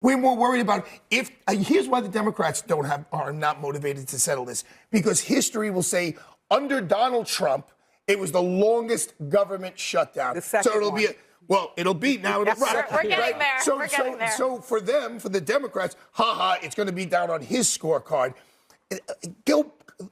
We're more worried about if here's why the Democrats are not motivated to settle this, because history will say under Donald Trump it was the longest government shutdown. The second so it'll one. be it'll be now. Yes, Right. We're getting there. So, We're getting there. So for the Democrats, it's going to be down on his scorecard.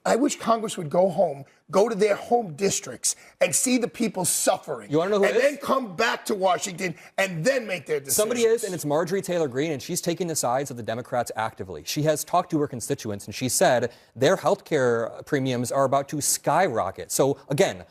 I wish Congress would go home, go to their home districts, and see the people suffering. You want to know who and it is? then come back to Washington and then make their decisions. Somebody is, and it's Marjorie Taylor Greene, and she's taking the sides of the Democrats actively. She has talked to her constituents, and she said their health care premiums are about to skyrocket. So, again,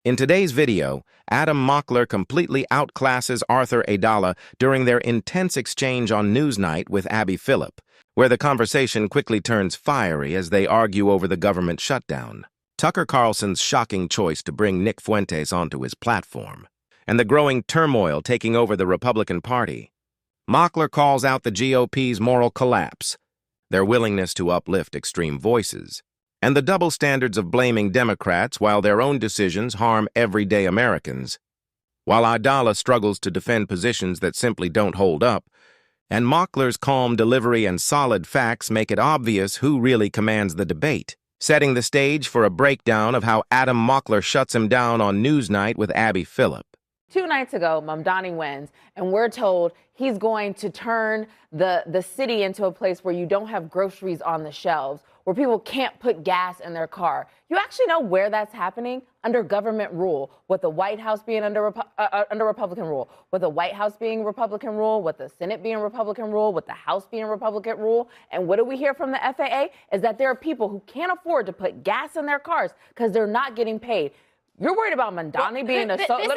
in today's video, Adam Mockler completely outclasses Arthur Aidala during their intense exchange on Newsnight with Abby Phillip, where the conversation quickly turns fiery as they argue over the government shutdown, Tucker Carlson's shocking choice to bring Nick Fuentes onto his platform, and the growing turmoil taking over the Republican Party. Mockler calls out the GOP's moral collapse, their willingness to uplift extreme voices, and the double standards of blaming Democrats while their own decisions harm everyday Americans. While Aidala struggles to defend positions that simply don't hold up, and Mockler's calm delivery and solid facts make it obvious who really commands the debate, setting the stage for a breakdown of how Adam Mockler shuts him down on Newsnight with Abby Phillip. 2 nights ago, Mamdani wins, and we're told he's going to turn the city into a place where you don't have groceries on the shelves, where people can't put gas in their car. You actually know where that's happening? Under government rule, with the White House being under Republican rule, with the White House being Republican rule, with the Senate being Republican rule, with the House being Republican rule. And what do we hear from the FAA? Is that there are people who can't afford to put gas in their cars because they're not getting paid. You're worried about Mamdani being a socialist.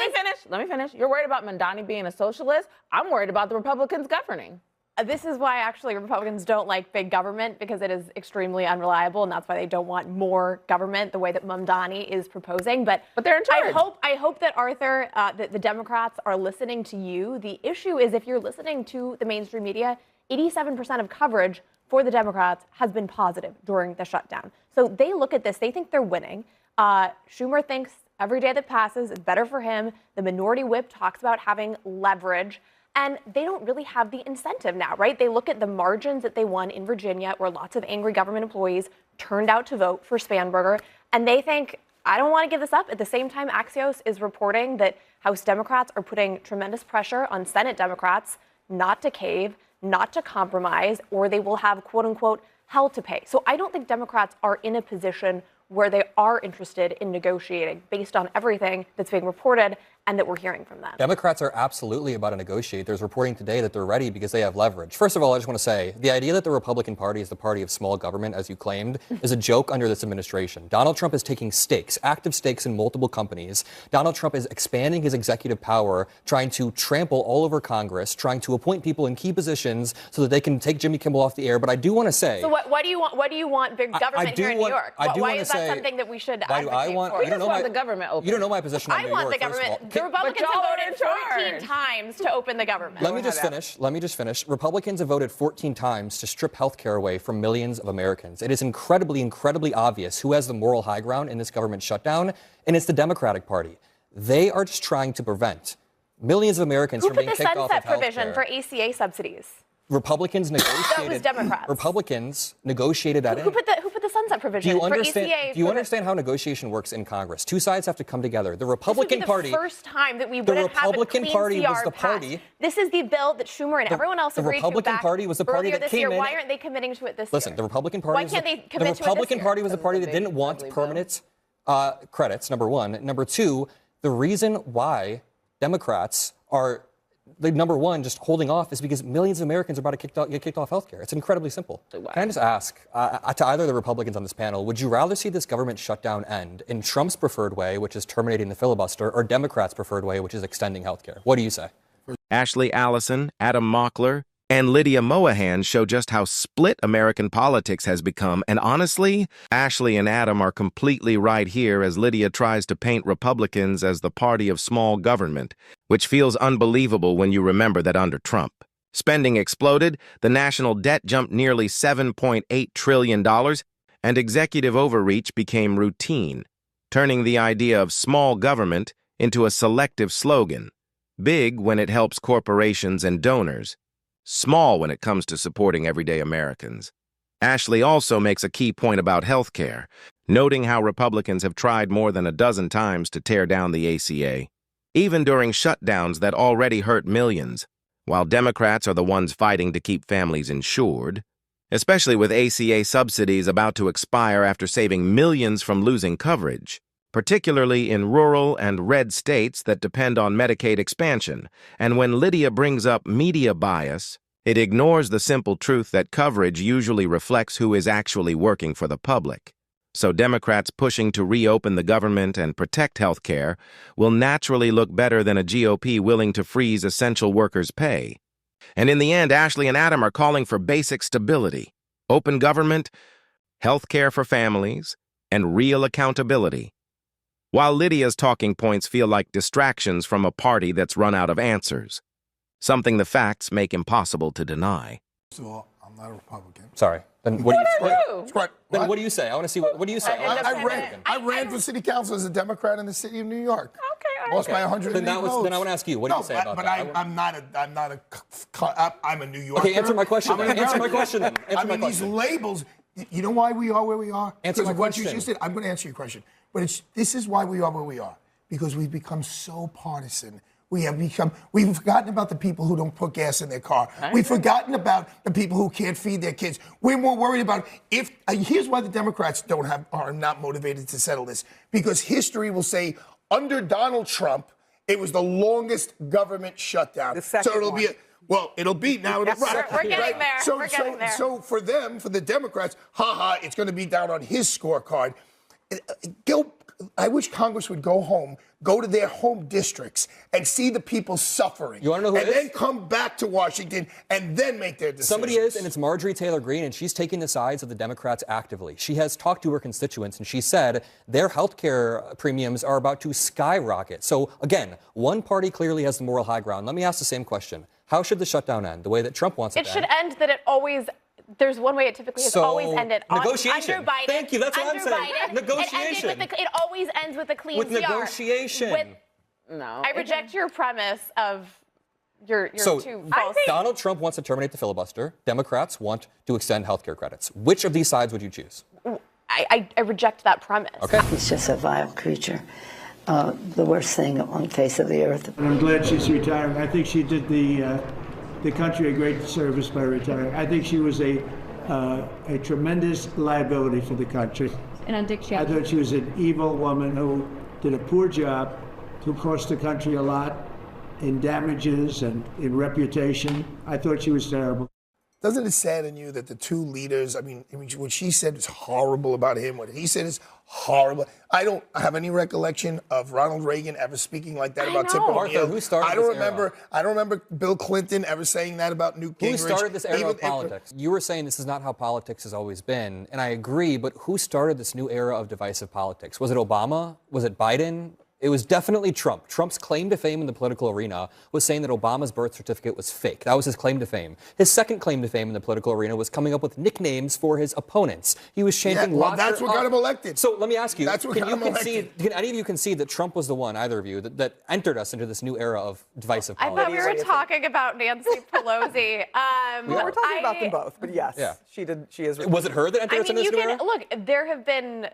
Let me finish. You're worried about Mamdani being a socialist. I'm worried about the Republicans governing. This is why actually Republicans don't like big government, because it is extremely unreliable, and that's why they don't want more government the way that Mamdani is proposing. But they're in charge. I hope that Arthur, the Democrats are listening to you. The issue is if you're listening to the mainstream media, 87% of coverage for the Democrats has been positive during the shutdown. So they look at this, they think they're winning. Schumer thinks every day that passes is better for him. The minority whip talks about having leverage. And they don't really have the incentive now, right? They look at the margins that they won in Virginia, where lots of angry government employees turned out to vote for Spanberger, and they think, I don't want to give this up. At the same time, Axios is reporting that House Democrats are putting tremendous pressure on Senate Democrats not to cave, not to compromise, or they will have, quote unquote, hell to pay. So I don't think Democrats are in a position where they are interested in negotiating based on everything that's being reported and that we're hearing from them. Democrats are absolutely about to negotiate. There's reporting today that they're ready because they have leverage. First of all, I just want to say, the idea that the Republican Party is the party of small government, as you claimed, is a joke under this administration. Donald Trump is taking stakes, active stakes in multiple companies. Donald Trump is expanding his executive power, trying to trample all over Congress, trying to appoint people in key positions so that they can take Jimmy Kimmel off the air. But I do want to say... So what do you want? What do you want big government here in New York? Why is that something that we should advocate for? We just want the government open. You don't know my position on New York. I want the government. The Republicans have voted 14 times to open the government. Let me just finish. Republicans have voted 14 times to strip health care away from millions of Americans. It is incredibly, incredibly obvious who has the moral high ground in this government shutdown, and it's the Democratic Party. They are just trying to prevent millions of Americans from being kicked off of health care. Who put the sunset provision for ACA subsidies? Republicans negotiated. That was Democrats. Republicans negotiated that in. Who put the sunset provision for ACA? Do you understand how negotiation works in Congress? Two sides have to come together. The Republican Party. This would be the first time that we wouldn't have a clean CR passed. This is the bill that Schumer and everyone else agreed to back. The Republican Party was the party that came in. Why aren't they committing to it this year? Listen, the Republican Party. Why can't they commit to it this year? The Republican Party was the party that didn't want permanent credits. Number one. Number two, the reason why Democrats are number one, just holding off is because millions of Americans are about to get kicked off health care. It's incredibly simple. Can I just ask, to either of the Republicans on this panel, would you rather see this government shutdown end in Trump's preferred way, which is terminating the filibuster, or Democrats' preferred way, which is extending health care? What do you say? Ashley Allison, Adam Mockler, and Lydia Moahan show just how split American politics has become, and honestly, Ashley and Adam are completely right here as Lydia tries to paint Republicans as the party of small government, which feels unbelievable when you remember that under Trump, spending exploded, the national debt jumped nearly $7.8 trillion, and executive overreach became routine, turning the idea of small government into a selective slogan, big when it helps corporations and donors, small when it comes to supporting everyday Americans. Ashley also makes a key point about health care, noting how Republicans have tried more than a dozen times to tear down the ACA, even during shutdowns that already hurt millions, while Democrats are the ones fighting to keep families insured, especially with ACA subsidies about to expire after saving millions from losing coverage, particularly in rural and red states that depend on Medicaid expansion. And when Lydia brings up media bias, it ignores the simple truth that coverage usually reflects who is actually working for the public. So Democrats pushing to reopen the government and protect health care will naturally look better than a GOP willing to freeze essential workers' pay. And in the end, Ashley and Adam are calling for basic stability, open government, health care for families, and real accountability. While Lydia's talking points feel like distractions from a party that's run out of answers, something the facts make impossible to deny. So I'm not a Republican. Sorry. Then what do you say? Then what do you say? I want to see what do you say? I ran for city council as a Democrat in the city of New York. Okay, lost by 100 votes. Then I want to ask you, what do you say about that? I'm a New Yorker. Okay, answer my question. Answer my question then. These labels. You know why we are where we are? Answer my what question. You just did. I'm going to answer your question, but this is why we are where we are, because we've become so partisan. We've forgotten about the people who don't put gas in their car. We've forgotten about the people who can't feed their kids. We're more worried about here's why the Democrats are not motivated to settle this, because history will say under Donald Trump, it was the longest government shutdown. The second so it'll one. be it'll be now. We're getting there. We're getting there. So for the Democrats, it's going to be down on his scorecard. I wish Congress would go home, go to their home districts, and see the people suffering. You want to know who and it is? then come back to Washington and then make their decisions. Somebody is, and it's Marjorie Taylor Greene, and she's taking the sides of the Democrats actively. She has talked to her constituents, and she said their health care premiums are about to skyrocket. So, again, one party clearly has the moral high ground. Let me ask the same question. How should the shutdown end? The way that Trump wants it to end? It should end that it always... There's one way it typically has always ended. Negotiation. Under Biden. Thank you. That's what I'm saying. Biden, negotiation. It always ends with a clean with CR. Negotiation. No. I reject your premise of your two false. Donald Trump wants to terminate the filibuster. Democrats want to extend health care credits. Which of these sides would you choose? I reject that premise. Okay. He's just a vile creature. The worst thing on the face of the earth. And I'm glad she's retiring. I think she did the country a great service by retiring. I think she was a tremendous liability for the country. And on Dick I Cheney. thought she was an evil woman who did a poor job, who cost the country a lot in damages and in reputation. I thought she was terrible. Doesn't it sadden you that the two leaders, what she said is horrible about him, what he said is horrible. I don't have any recollection of Ronald Reagan ever speaking like that about Tip O'Neill. Who started I don't this remember. era? I don't remember Bill Clinton ever saying that about Newt Gingrich. Who started this era of politics? You were saying this is not how politics has always been, and I agree, but who started this new era of divisive politics? Was it Obama? Was it Biden? It was definitely Trump. Trump's claim to fame in the political arena was saying that Obama's birth certificate was fake. That was his claim to fame. His second claim to fame in the political arena was coming up with nicknames for his opponents. He was chanting, that's what got him elected. So let me ask you, That's what got him elected. Can any of you concede that Trump was the one, either of you, that entered us into this new era of divisive politics? I thought we were talking about Nancy Pelosi. We're talking about them both, but yes, she did. She is. Was it her that entered us into this new era? Look, there have been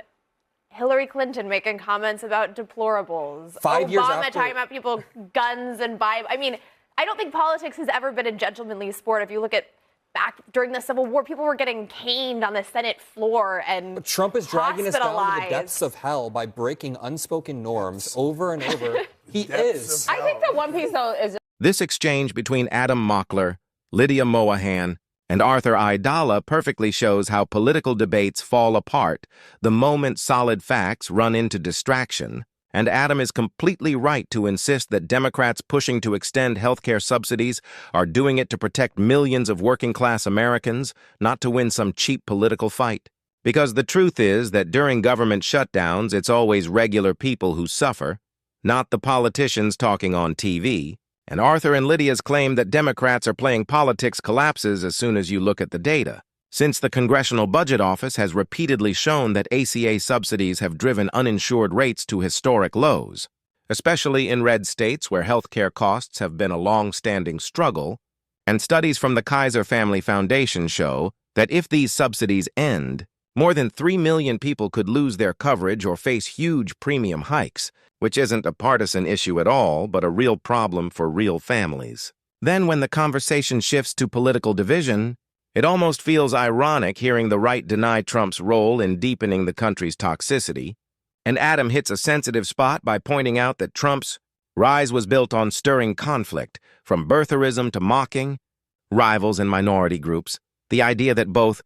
Hillary Clinton making comments about deplorables. 5 years Obama after. talking about people, guns and Bible. I don't think politics has ever been a gentlemanly sport. If you look at back during the Civil War, people were getting caned on the Senate floor and But Trump is dragging us down to the hospitalized. depths of hell by breaking unspoken norms over and over. He is. I think that one piece, though, is This exchange between Adam Mockler, Lydia Moahan, and Arthur Idala perfectly shows how political debates fall apart the moment solid facts run into distraction, and Adam is completely right to insist that Democrats pushing to extend healthcare subsidies are doing it to protect millions of working-class Americans, not to win some cheap political fight. Because the truth is that during government shutdowns, it's always regular people who suffer, not the politicians talking on TV. And Arthur and Lydia's claim that Democrats are playing politics collapses as soon as you look at the data, since the Congressional Budget Office has repeatedly shown that ACA subsidies have driven uninsured rates to historic lows, especially in red states where health care costs have been a long-standing struggle. And studies from the Kaiser Family Foundation show that if these subsidies end, more than 3 million people could lose their coverage or face huge premium hikes, which isn't a partisan issue at all, but a real problem for real families. Then when the conversation shifts to political division, it almost feels ironic hearing the right deny Trump's role in deepening the country's toxicity, and Adam hits a sensitive spot by pointing out that Trump's rise was built on stirring conflict, from birtherism to mocking, rivals and minority groups. The idea that both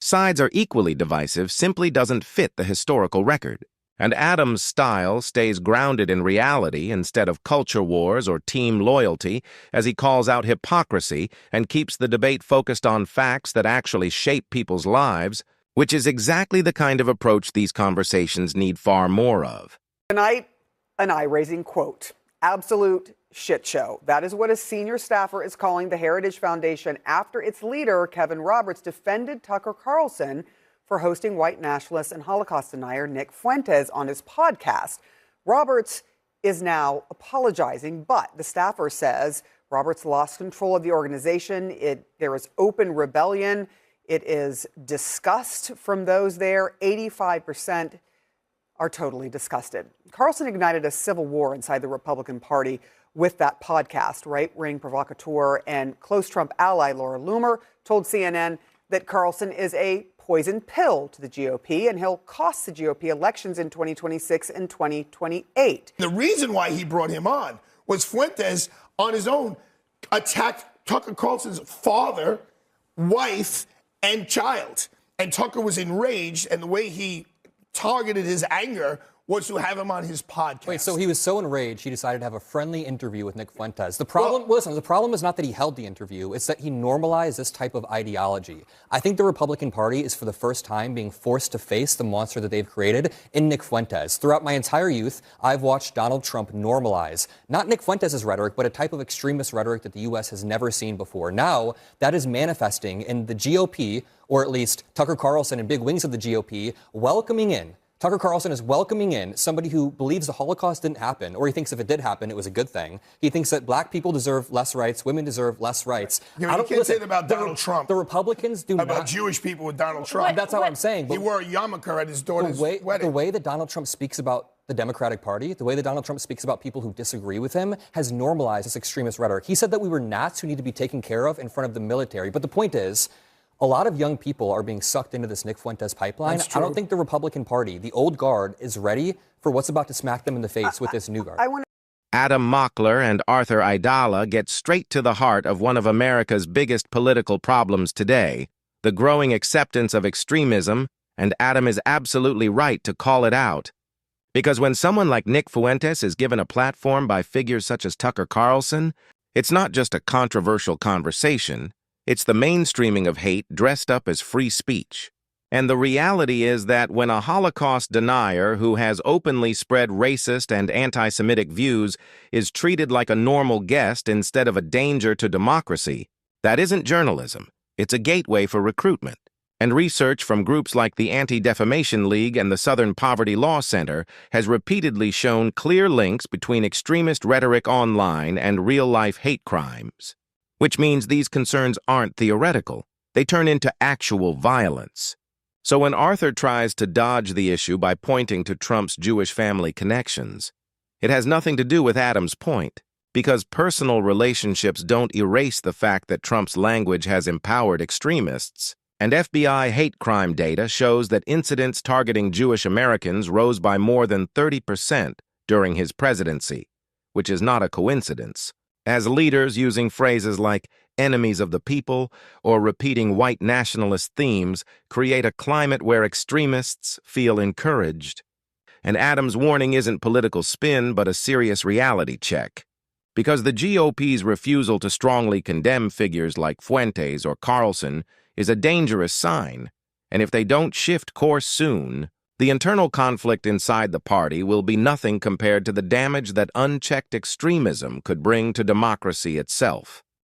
sides are equally divisive simply doesn't fit the historical record. And Adam's style stays grounded in reality instead of culture wars or team loyalty, as he calls out hypocrisy and keeps the debate focused on facts that actually shape people's lives, which is exactly the kind of approach these conversations need far more of. Tonight, an eye-raising quote. Absolute shit show. That is what a senior staffer is calling the Heritage Foundation after its leader, Kevin Roberts, defended Tucker Carlson for hosting white nationalist and Holocaust denier Nick Fuentes on his podcast. Roberts is now apologizing, but the staffer says Roberts lost control of the organization. There is open rebellion. It is disgust from those there. 85% are totally disgusted. Carlson ignited a civil war inside the Republican Party with that podcast. Right-wing provocateur and close Trump ally Laura Loomer told CNN that Carlson is a poison pill to the GOP, and he'll cost the GOP elections in 2026 and 2028. The reason why he brought him on was Fuentes, on his own, attacked Tucker Carlson's father, wife, and child. And Tucker was enraged, and the way he targeted his anger was to have him on his podcast. Wait, so he was so enraged, he decided to have a friendly interview with Nick Fuentes. The problem, listen, the problem is not that he held the interview, it's that he normalized this type of ideology. I think the Republican Party is for the first time being forced to face the monster that they've created in Nick Fuentes. Throughout my entire youth, I've watched Donald Trump normalize, not Nick Fuentes' rhetoric, but a type of extremist rhetoric that the U.S. has never seen before. Now, that is manifesting in the GOP, or at least Tucker Carlson and big wings of the GOP, welcoming in. Tucker Carlson is welcoming in somebody who believes the Holocaust didn't happen, or he thinks if it did happen, it was a good thing. He thinks that black people deserve less rights, women deserve less rights. You can't say that about Donald Trump. The Republicans do not. About Jewish people with Donald Trump. That's how I'm saying. He wore a yarmulke at his daughter's wedding. The way that Donald Trump speaks about the Democratic Party, the way that Donald Trump speaks about people who disagree with him, has normalized this extremist rhetoric. He said that we were gnats who need to be taken care of in front of the military. But the point is, a lot of young people are being sucked into this Nick Fuentes pipeline. I don't think the Republican Party, the old guard, is ready for what's about to smack them in the face with this new guard. Adam Mockler and Arthur Aidala get straight to the heart of one of America's biggest political problems today, the growing acceptance of extremism, and Adam is absolutely right to call it out. Because when someone like Nick Fuentes is given a platform by figures such as Tucker Carlson, it's not just a controversial conversation. It's the mainstreaming of hate dressed up as free speech. And the reality is that when a Holocaust denier who has openly spread racist and anti-Semitic views is treated like a normal guest instead of a danger to democracy, that isn't journalism. It's a gateway for recruitment. And research from groups like the Anti-Defamation League and the Southern Poverty Law Center has repeatedly shown clear links between extremist rhetoric online and real-life hate crimes. Which means these concerns aren't theoretical. They turn into actual violence. So when Arthur tries to dodge the issue by pointing to Trump's Jewish family connections, it has nothing to do with Adam's point, because personal relationships don't erase the fact that Trump's language has empowered extremists, and FBI hate crime data shows that incidents targeting Jewish Americans rose by more than 30% during his presidency, which is not a coincidence. As leaders using phrases like enemies of the people or repeating white nationalist themes create a climate where extremists feel encouraged. And Adam's warning isn't political spin, but a serious reality check. Because the GOP's refusal to strongly condemn figures like Fuentes or Carlson is a dangerous sign, and if they don't shift course soon, the internal conflict inside the party will be nothing compared to the damage that unchecked extremism could bring to democracy itself.